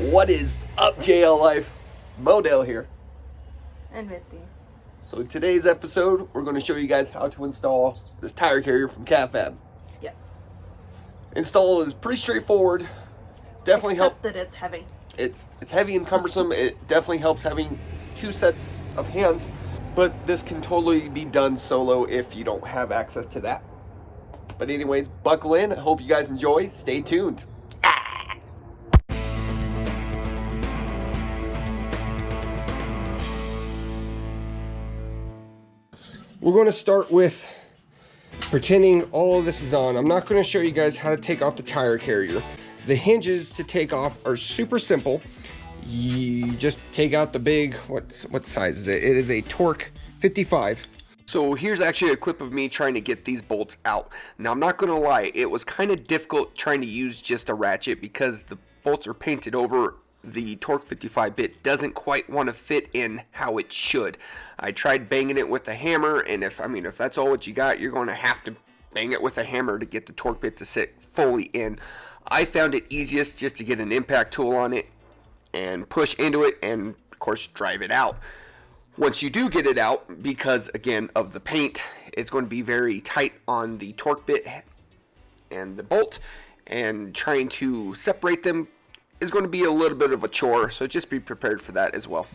What is up, JL Life? Modell here. And Misty. So in today's episode, we're going to show you guys how to install this tire carrier from CAVFAB. Yes. Install is pretty straightforward. Definitely Except that it's heavy. It's heavy and cumbersome. It definitely helps having two sets of hands, but this can totally be done solo if you don't have access to that. But anyways, buckle in. I hope you guys enjoy. Stay tuned. We're going to start with pretending all of this is on. I'm not going to show you guys how to take off the tire carrier. The hinges to take off are super simple. You just take out the big, what size is it? It is a Torque 55. So here's actually a clip of me trying to get these bolts out. Now I'm not going to lie, it was kind of difficult trying to use just a ratchet because the bolts are painted over. The Torque 55 bit doesn't quite want to fit in how it should. I tried banging it with a hammer, and if that's all what you got, you're going to have to bang it with a hammer to get the torque bit to sit fully in. I found it easiest just to get an impact tool on it and push into it and of course drive it out. Once you do get it out, because again of the paint, it's going to be very tight on the torque bit and the bolt, and trying to separate them is going to be a little bit of a chore, so just be prepared for that as well.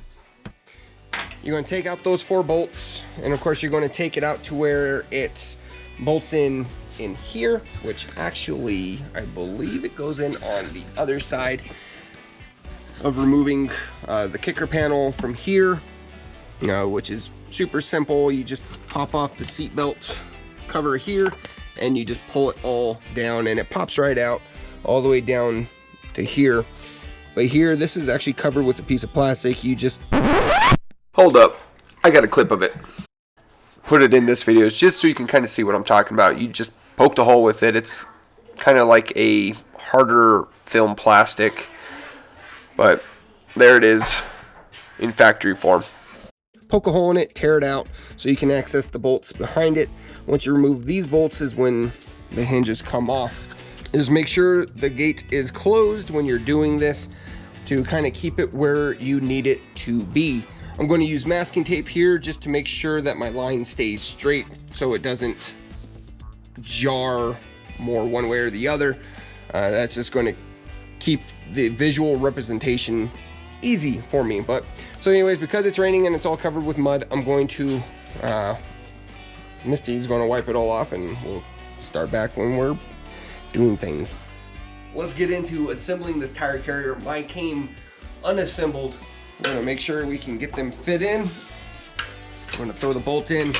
You're going to take out those 4 bolts, and of course you're going to take it out to where it bolts in here, which actually I believe it goes in on the other side of removing the kicker panel from here, which is super simple. You just pop off the seat belt cover here and you just pull it all down and it pops right out all the way down to here. But here, this is actually covered with a piece of plastic. You just hold up, I got a clip of it, put it in this video just so you can kind of see what I'm talking about. You just poked a hole with it. It's kind of like a harder film plastic, but there it is in factory form. Poke a hole in it, tear it out so you can access the bolts behind it. Once you remove these bolts is when the hinges come off. Just make sure the gate is closed when you're doing this to kind of keep it where you need it to be. I'm going to use masking tape here just to make sure that my line stays straight so it doesn't jar more one way or the other. That's just going to keep the visual representation easy for me. But so anyways, because it's raining and it's all covered with mud, I'm going to Misty's going to wipe it all off and we'll start back when we're doing things. Let's get into assembling this tire carrier. Mine came unassembled. We're going to make sure we can get them fit in. We're going to throw the bolt in.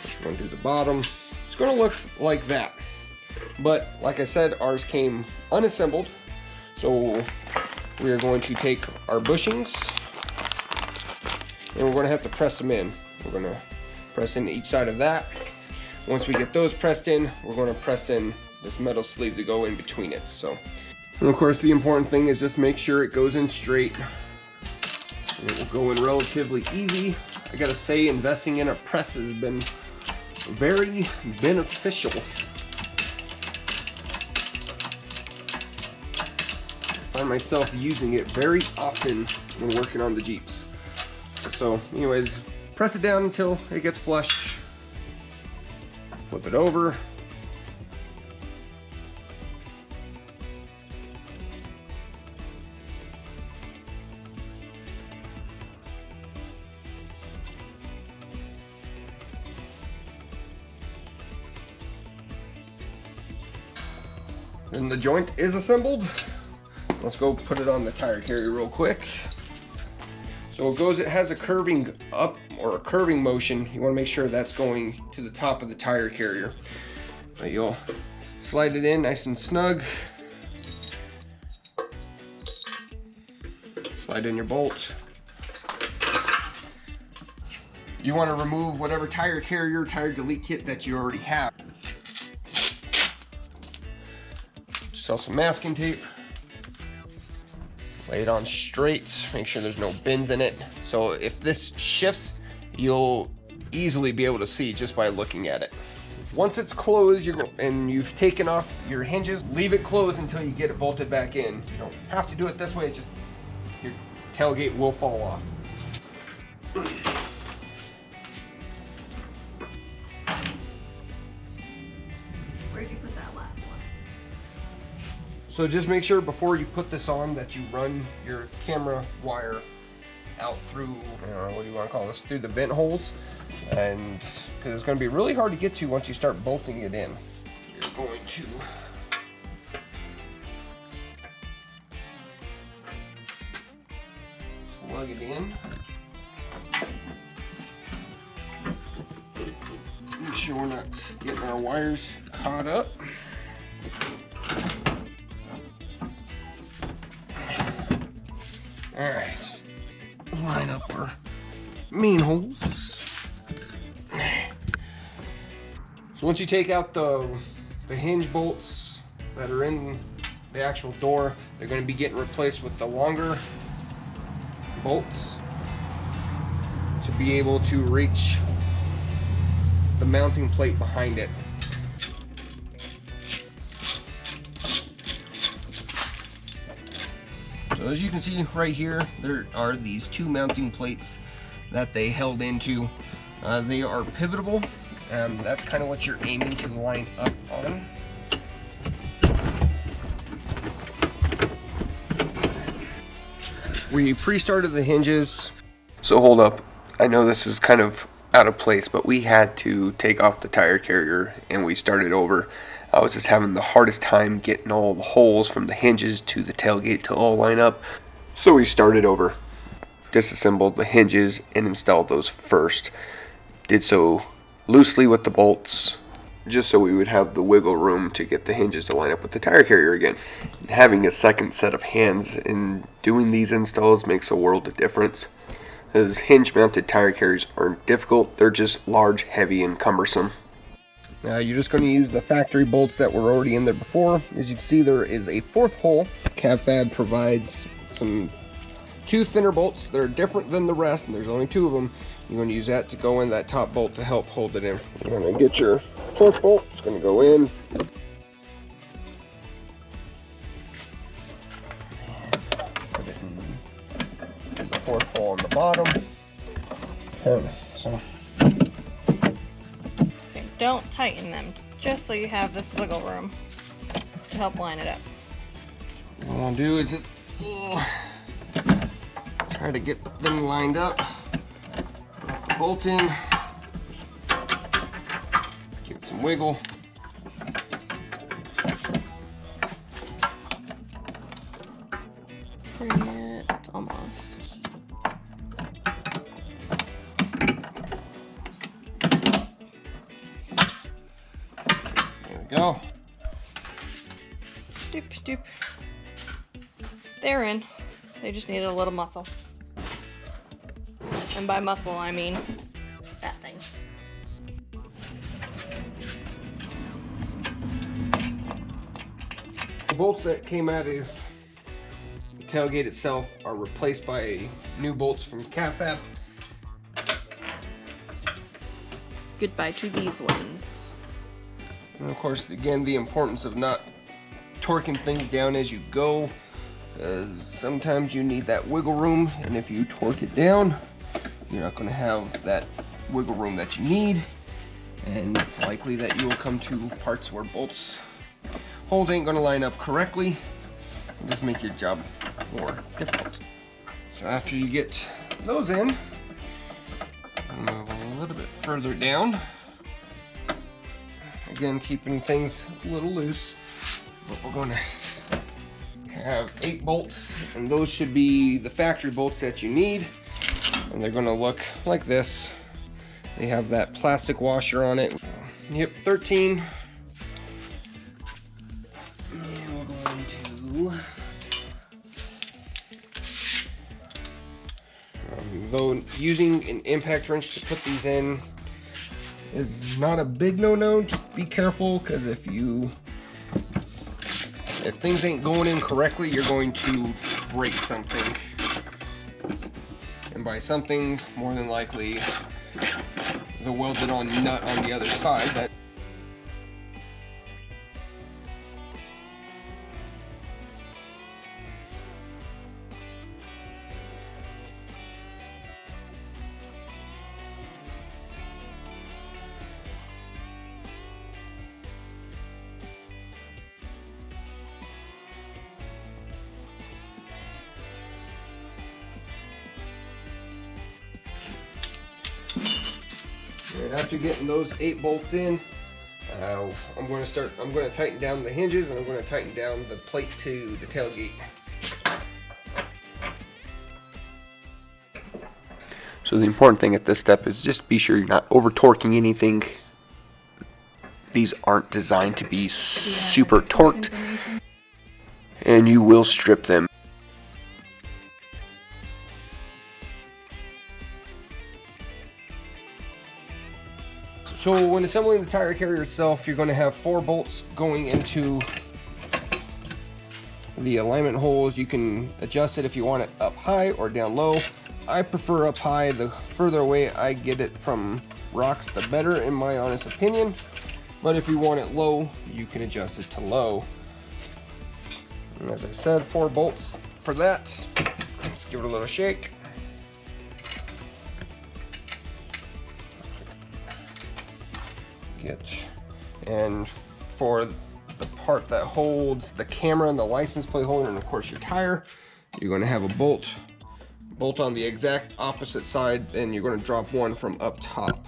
Just going to do the bottom. It's going to look like that. But like I said, ours came unassembled. So we are going to take our bushings and we're going to have to press them in. We're going to press in each side of that. Once we get those pressed in, we're going to press in this metal sleeve to go in between it. So, and of course the important thing is just make sure it goes in straight. And it will go in relatively easy. I gotta say, investing in a press has been very beneficial. I find myself using it very often when working on the Jeeps. So anyways, press it down until it gets flush. Flip it over. Then the joint is assembled. Let's go put it on the tire carrier real quick. So it has a curving up or a curving motion. You want to make sure that's going to the top of the tire carrier. But you'll slide it in nice and snug. Slide in your bolt. You want to remove whatever tire carrier, tire delete kit that you already have. Just some masking tape. Lay it on straight, make sure there's no bends in it. So if this shifts, you'll easily be able to see just by looking at it. Once it's closed, and you've taken off your hinges, leave it closed until you get it bolted back in. You don't have to do it this way, it's just your tailgate will fall off. Where'd you put that last one? So just make sure before you put this on that you run your camera wire out through, I don't know, what do you want to call this, through the vent holes, and because it's going to be really hard to get to once you start bolting it in. You're going to plug it in. Make sure we're not getting our wires caught up. All right, line up our main holes. So once you take out the hinge bolts that are in the actual door, they're going to be getting replaced with the longer bolts to be able to reach the mounting plate behind it. So as you can see right here, there are these two mounting plates that they held into. They are pivotable. That's kind of what you're aiming to line up on. We pre-started the hinges. So hold up, I know this is kind of out of place, but we had to take off the tire carrier and we started over. I was just having the hardest time getting all the holes from the hinges to the tailgate to all line up. So we started over. Disassembled the hinges and installed those first. Did so loosely with the bolts, just so we would have the wiggle room to get the hinges to line up with the tire carrier again. And having a second set of hands in doing these installs makes a world of difference. As hinge mounted tire carriers aren't difficult, they're just large, heavy, and cumbersome. Now you're just going to use the factory bolts that were already in there before. As you can see, there is a fourth hole. CAVFAB provides two thinner bolts that are different than the rest, and there's only two of them. You're going to use that to go in that top bolt to help hold it in. You're going to get your fourth bolt. It's going to go in. Put it in the fourth hole on the bottom. Okay, so Don't tighten them, just so you have this wiggle room to help line it up. what I want to do is just try to get them lined up. Bolt in. Give it some wiggle. Bring it almost. Go. Doop, doop. They're in. They just need a little muscle. And by muscle, I mean that thing. The bolts that came out of the tailgate itself are replaced by new bolts from CAVFAB. Goodbye to these ones. And of course, again, the importance of not torquing things down as you go. Sometimes you need that wiggle room, and if you torque it down, you're not going to have that wiggle room that you need, and it's likely that you will come to parts where holes ain't going to line up correctly and just make your job more difficult. So after you get those in, move a little bit further down. Again, keeping things a little loose, but we're going to have 8 bolts, and those should be the factory bolts that you need, and they're going to look like this. They have that plastic washer on it. Yep, 13. And we're going to, though using an impact wrench to put these in is not a big no-no. Just be careful, because if things ain't going in correctly, you're going to break something. And by something, more than likely the welded on nut on the other side. And after getting those 8 bolts in, I'm going to tighten down the hinges, and I'm going to tighten down the plate to the tailgate. So the important thing at this step is just be sure you're not over torquing anything. These aren't designed to be super torqued, and you will strip them. So when assembling the tire carrier itself, you're going to have 4 bolts going into the alignment holes. You can adjust it if you want it up high or down low. I prefer up high. The further away I get it from rocks, the better, in my honest opinion. But if you want it low, you can adjust it to low. And as I said, 4 bolts for that. Let's give it a little shake. And for the part that holds the camera and the license plate holder, and of course your tire, you're going to have a bolt on the exact opposite side, and you're going to drop one from up top.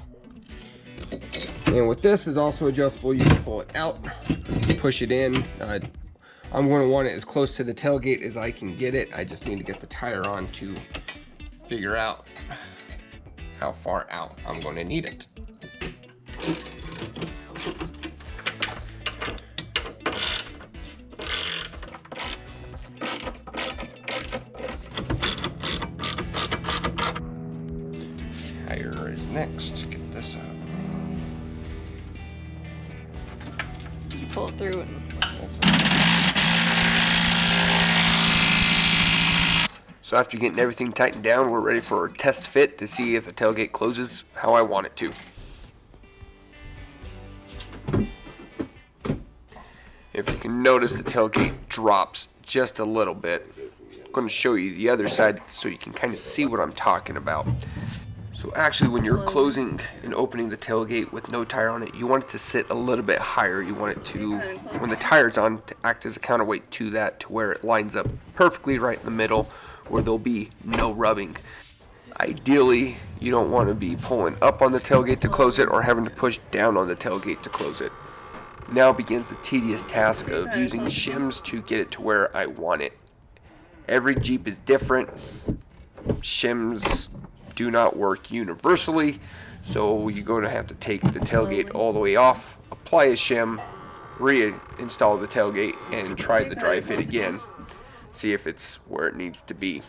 And with this is also adjustable. You can pull it out, push it in. I'm going to want it as close to the tailgate as I can get it. I just need to get the tire on to figure out how far out I'm going to need it. Tire is next. Get this out. You pull it through and So after getting everything tightened down, we're ready for a test fit to see if the tailgate closes how I want it to. If you can notice, the tailgate drops just a little bit. I'm going to show you the other side so you can kind of see what I'm talking about. So actually, when you're closing and opening the tailgate with no tire on it, you want it to sit a little bit higher. You want it to, when the tire's on, to act as a counterweight to that, to where it lines up perfectly right in the middle, where there'll be no rubbing. Ideally, you don't want to be pulling up on the tailgate to close it or having to push down on the tailgate to close it. Now begins the tedious task of using shims to get it to where I want it. Every Jeep is different. Shims do not work universally, so you're going to have to take the tailgate all the way off, apply a shim, reinstall the tailgate, and try the dry fit again. See if it's where it needs to be.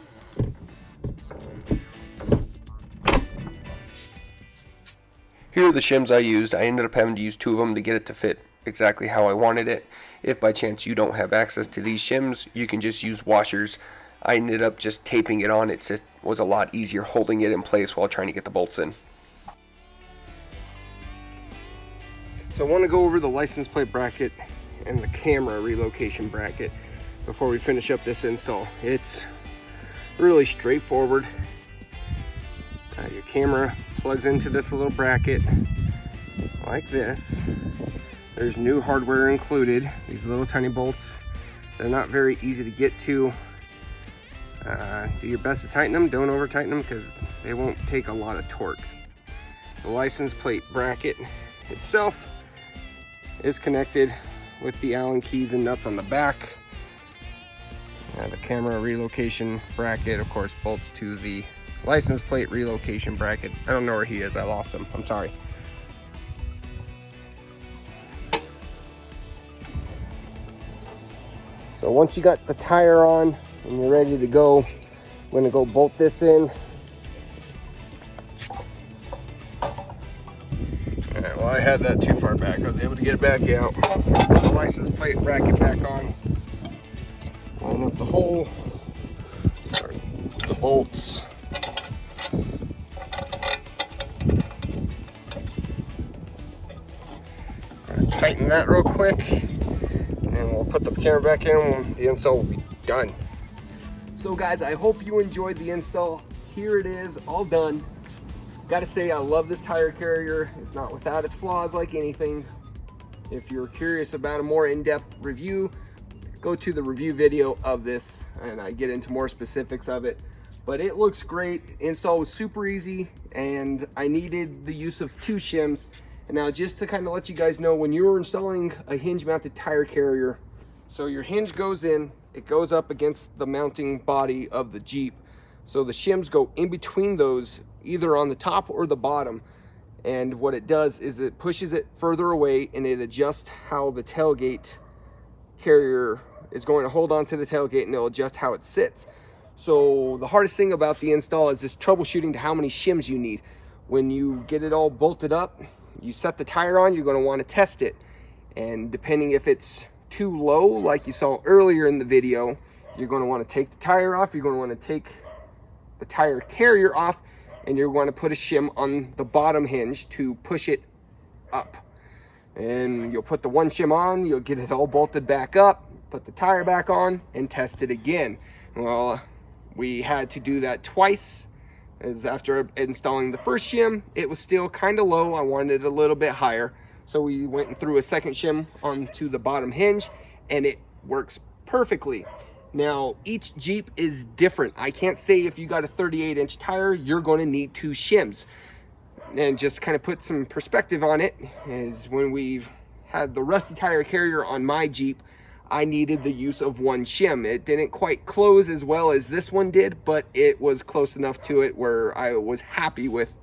Here are the shims I used. I ended up having to use 2 of them to get it to fit exactly how I wanted it. If by chance you don't have access to these shims, you can just use washers. I ended up just taping it on. It just was a lot easier holding it in place while trying to get the bolts in. So I want to go over the license plate bracket and the camera relocation bracket before we finish up this install. It's really straightforward. Your camera plugs into this little bracket like this. There's new hardware included, these little tiny bolts. They're not very easy to get to. Do your best to tighten them. Don't over tighten them because they won't take a lot of torque. The license plate bracket itself is connected with the Allen keys and nuts on the back. The camera relocation bracket, of course, bolts to the license plate relocation bracket. I don't know where he is. I lost him. I'm sorry. So once you got the tire on and you're ready to go, I'm going to go bolt this in. Alright, well, I had that too far back. I was able to get it back out. Put the license plate bracket back on. Line up the hole. Start the bolts. Gonna tighten that real quick, and we'll put the camera back in and the install will be done. So guys, I hope you enjoyed the install. Here it is, all done. Gotta say, I love this tire carrier. It's not without its flaws like anything. If you're curious about a more in-depth review, go to the review video of this and I get into more specifics of it. But it looks great. Install was super easy, and I needed the use of 2 shims. And now just to kind of let you guys know, when you're installing a hinge mounted tire carrier, so your hinge goes in, it goes up against the mounting body of the Jeep. So the shims go in between those, either on the top or the bottom. And what it does is it pushes it further away, and it adjusts how the tailgate carrier is going to hold on to the tailgate, and it'll adjust how it sits. So the hardest thing about the install is this troubleshooting to how many shims you need. When you get it all bolted up, you set the tire on, you're going to want to test it. And depending if it's too low, like you saw earlier in the video, you're going to want to take the tire off, you're going to want to take the tire carrier off, and you're going to put a shim on the bottom hinge to push it up. And you'll put the 1 shim on, you'll get it all bolted back up, put the tire back on, and test it again. Well, we had to do that twice, as after installing the first shim, it was still kind of low. I wanted it a little bit higher. So we went and threw a second shim onto the bottom hinge, and it works perfectly. Now, each Jeep is different. I can't say if you got a 38-inch tire, you're going to need 2 shims. And just kind of put some perspective on it, is when we've had the rusty tire carrier on my Jeep, I needed the use of 1 shim. It didn't quite close as well as this one did, but it was close enough to it where I was happy with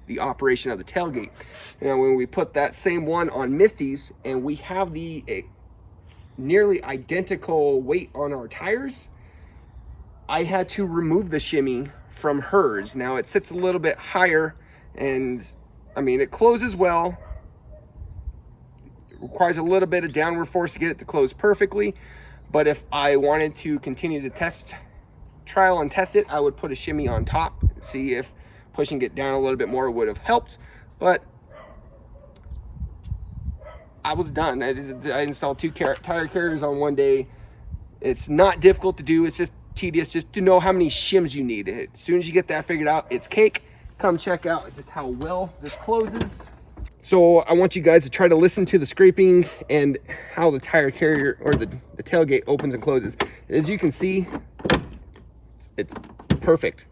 the operation of the tailgate. Now, when we put that same one on Misty's, and we have the nearly identical weight on our tires, I had to remove the shimmy from hers. Now, it sits a little bit higher, and I mean, it closes well. Requires a little bit of downward force to get it to close perfectly, but if I wanted to continue to trial and test it, I would put a shimmy on top, see if pushing it down a little bit more would have helped. But I was done. I installed 2 tire carriers on one day. It's not difficult to do, it's just tedious just to know how many shims you need. As soon as you get that figured out, it's cake. Come check out just how well this closes. So I want you guys to try to listen to the scraping and how the tire carrier or the tailgate opens and closes. As you can see, it's perfect.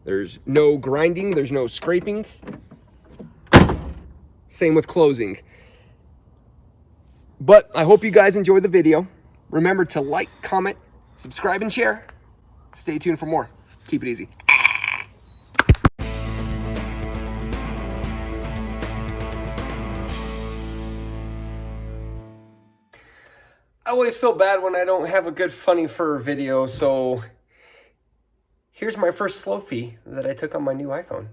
There's no grinding, there's no scraping. Same with closing. But I hope you guys enjoyed the video. Remember to like, comment, subscribe, and share. Stay tuned for more. Keep it easy. I always feel bad when I don't have a good funny fur video, so here's my first slow fee that I took on my new iPhone.